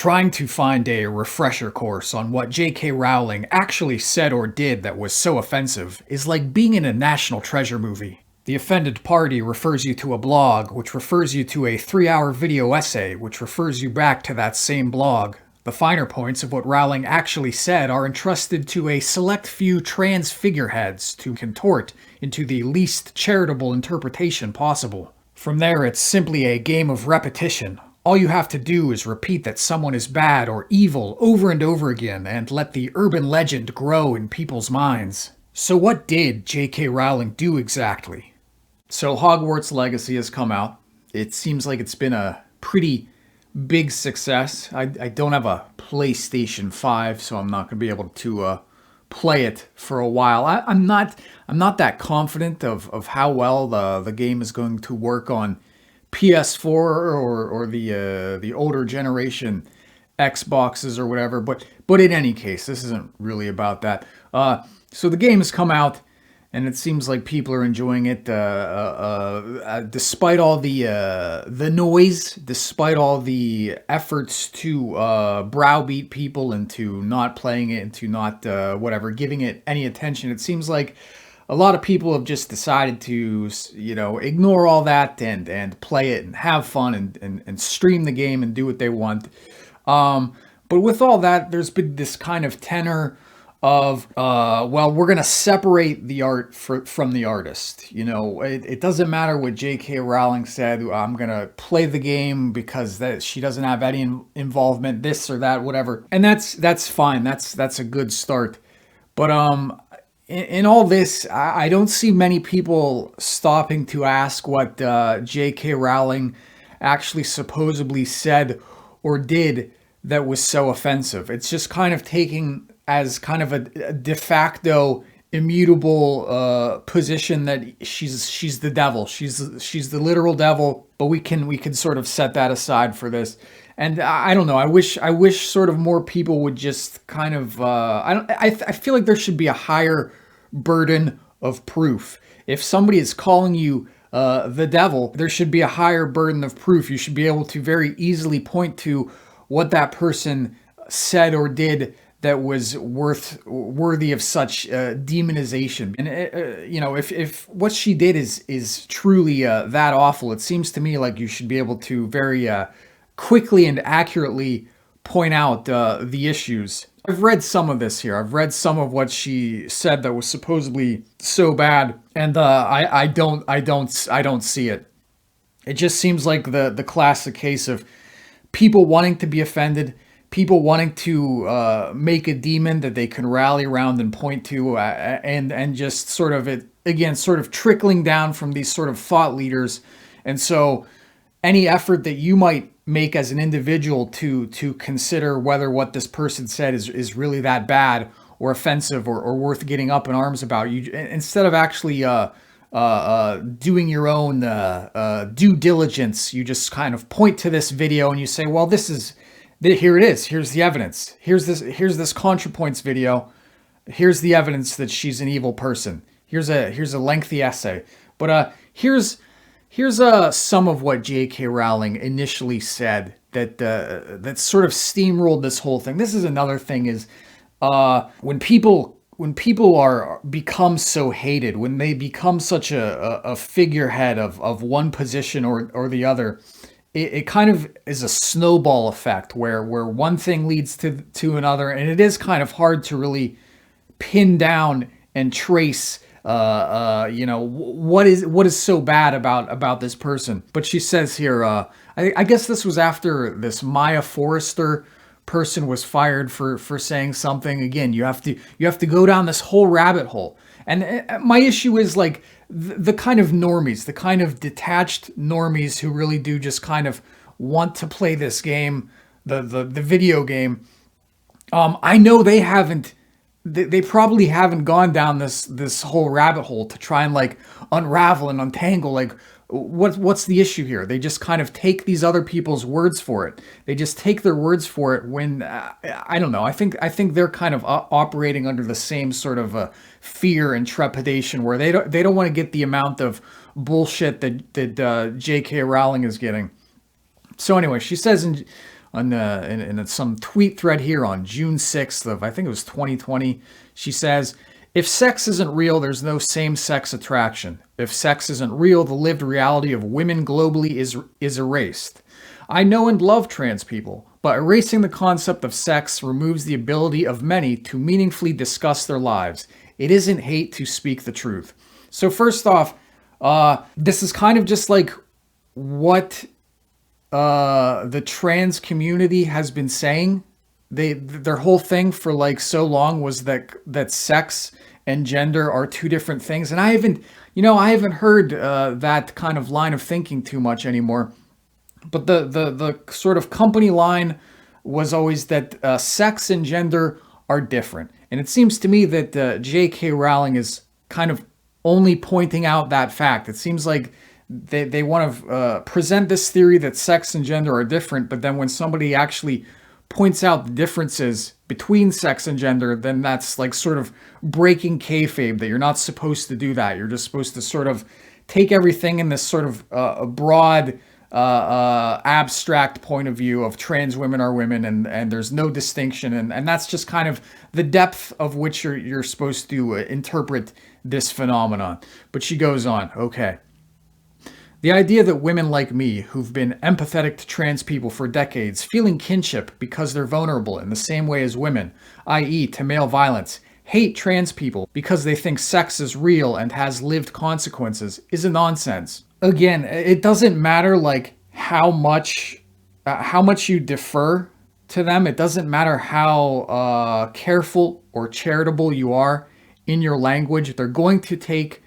Trying to find a refresher course on what J.K. Rowling actually said or did that was so offensive is like being in a National Treasure movie. The offended party refers you to a blog, which refers you to a 3-hour video essay, which refers you back to that same blog. The finer points of what Rowling actually said are entrusted to a select few trans figureheads to contort into the least charitable interpretation possible. From there, it's simply a game of repetition. All you have to do is repeat that someone is bad or evil over and over again and let the urban legend grow in people's minds. So what did J.K. Rowling do exactly? So Hogwarts Legacy has come out. It seems like it's been a pretty big success. I don't have a PlayStation 5, so I'm not going to be able to play it for a while. I'm not that confident of how well the game is going to work on PS4 or the older generation Xboxes or whatever. But in any case, this isn't really about that. So the game has come out, and it seems like people are enjoying it, despite all the noise, despite all the efforts to browbeat people into not playing it, into not giving it any attention. It seems like a lot of people have just decided to, ignore all that and play it and have fun and stream the game and do what they want. But with all that, there's been this kind of tenor of, we're going to separate the art from the artist. It doesn't matter what J.K. Rowling said. I'm going to play the game because she doesn't have any involvement, this or that, whatever. And that's fine. That's a good start. But in all this, I don't see many people stopping to ask what J.K. Rowling actually supposedly said or did that was so offensive. It's just kind of taking as kind of a de facto immutable position that she's the devil. She's the literal devil. But we can sort of set that aside for this. And I don't know. I wish sort of more people would just kind of. I feel like there should be a higher burden of proof. If somebody is calling you the devil, there should be a higher burden of proof. You should be able to very easily point to what that person said or did that was worthy of such demonization. And if what she did is truly that awful, it seems to me like you should be able to very quickly and accurately point out the issues. I've read some of this here. I've read some of what she said that was supposedly so bad, and I don't see it. It just seems like the classic case of people wanting to be offended, people wanting to make a demon that they can rally around and point to, and just sort of it again, sort of trickling down from these sort of thought leaders. And so any effort that you might make as an individual to consider whether what this person said is really that bad or offensive or worth getting up in arms about, you instead of actually doing your own due diligence, you just kind of point to this video and you say, well, here it is. Here's the evidence. Here's this ContraPoints video. Here's the evidence that she's an evil person. Here's a lengthy essay. But here's some of what J.K. Rowling initially said that sort of steamrolled this whole thing. This is another thing is when people become so hated, when they become such a figurehead of one position or the other, it kind of is a snowball effect where one thing leads to another, and it is kind of hard to really pin down and trace what is so bad about this person. But she says here, I guess this was after this Maya Forrester person was fired for saying something. Again, you have to go down this whole rabbit hole. And my issue is like the kind of normies, the kind of detached normies who really do just kind of want to play this game, the video game. I know they haven't. They probably haven't gone down this whole rabbit hole to try and like unravel and untangle like what's the issue here. They just kind of take these other people's words for it. They just take their words for it when I don't know. I think they're kind of operating under the same sort of fear and trepidation where they don't want to get the amount of bullshit that J.K. Rowling is getting. So anyway, she says on in some tweet thread here on June 6th of, I think it was 2020. She says, if sex isn't real, there's no same-sex attraction. If sex isn't real, the lived reality of women globally is erased. I know and love trans people, but erasing the concept of sex removes the ability of many to meaningfully discuss their lives. It isn't hate to speak the truth. So first off, this is kind of just like what the trans community has been saying. Their whole thing for like so long was that sex and gender are two different things, and I haven't heard that kind of line of thinking too much anymore. But the sort of company line was always that sex and gender are different, and it seems to me that J.K. Rowling is kind of only pointing out that fact. It seems like they want to present this theory that sex and gender are different, but then when somebody actually points out the differences between sex and gender, then that's like sort of breaking kayfabe, that you're not supposed to do that. You're just supposed to sort of take everything in this sort of a broad, abstract point of view of trans women are women, and there's no distinction, and that's just kind of the depth of which you're supposed to interpret this phenomenon. But she goes on, okay. The idea that women like me, who've been empathetic to trans people for decades, feeling kinship because they're vulnerable in the same way as women, i.e. to male violence, hate trans people because they think sex is real and has lived consequences, is a nonsense. Again, it doesn't matter like how much you defer to them. It doesn't matter how careful or charitable you are in your language. They're going to take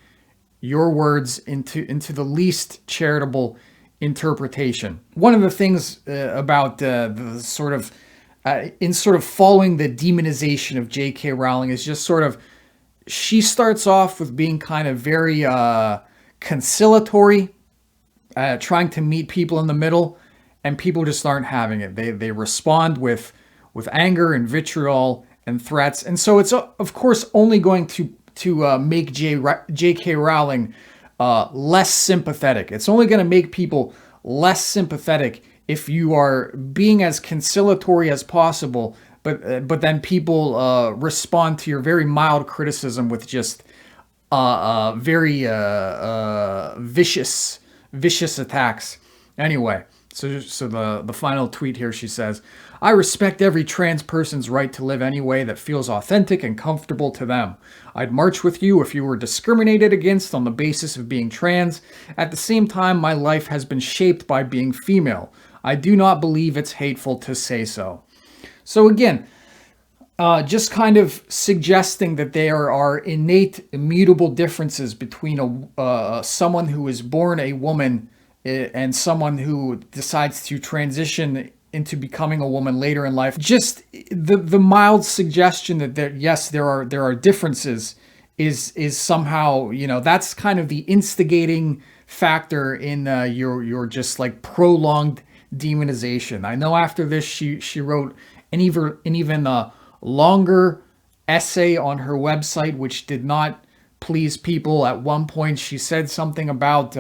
your words into the least charitable interpretation. One of the things about the sort of in sort of following the demonization of J.K. Rowling is just sort of, she starts off with being kind of very conciliatory, trying to meet people in the middle, and people just aren't having it. They respond with anger and vitriol and threats, and so it's of course only going to make J.K. Rowling less sympathetic. It's only going to make people less sympathetic if you are being as conciliatory as possible, but then people respond to your very mild criticism with just very vicious attacks. Anyway, so the final tweet here, she says, I respect every trans person's right to live any way that feels authentic and comfortable to them. I'd march with you if you were discriminated against on the basis of being trans. At the same time, my life has been shaped by being female. I do not believe it's hateful to say so. So again, just kind of suggesting that there are innate, immutable differences between someone who is born a woman and someone who decides to transition into becoming a woman later in life. Just the mild suggestion that yes, there are differences is somehow, that's kind of the instigating factor in your just like prolonged demonization. I know after this she wrote an even longer essay on her website, which did not please people. At one point, she said something about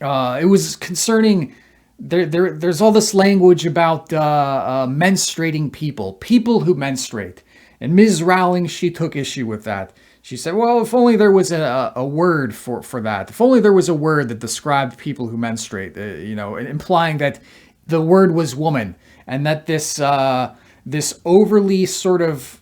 it was concerning. There's all this language about menstruating people who menstruate, and Ms. Rowling, she took issue with that. She said, well, if only there was a word for that. If only there was a word that described people who menstruate, implying that the word was woman, and that this overly sort of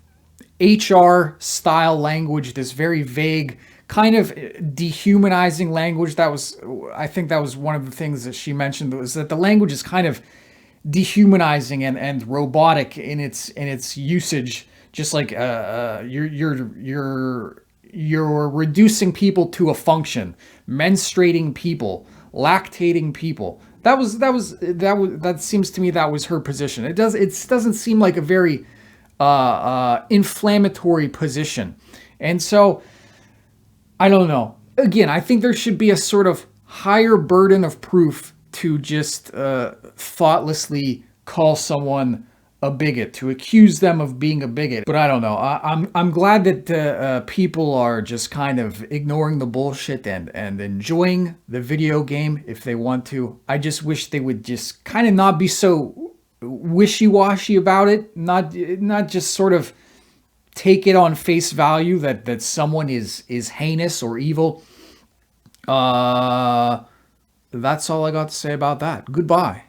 HR style language, this very vague, kind of dehumanizing language. I think that was one of the things that she mentioned, was that the language is kind of dehumanizing and robotic in its usage. Just like you're reducing people to a function, menstruating people, lactating people. That seems to me that was her position. It doesn't seem like a very inflammatory position, and so I don't know. Again, I think there should be a sort of higher burden of proof to just thoughtlessly call someone a bigot, to accuse them of being a bigot. But I don't know. I'm glad that people are just kind of ignoring the bullshit and enjoying the video game if they want to. I just wish they would just kind of not be so wishy-washy about it, not just sort of take it on face value that someone is heinous or evil. Uh, that's all I got to say about that. Goodbye.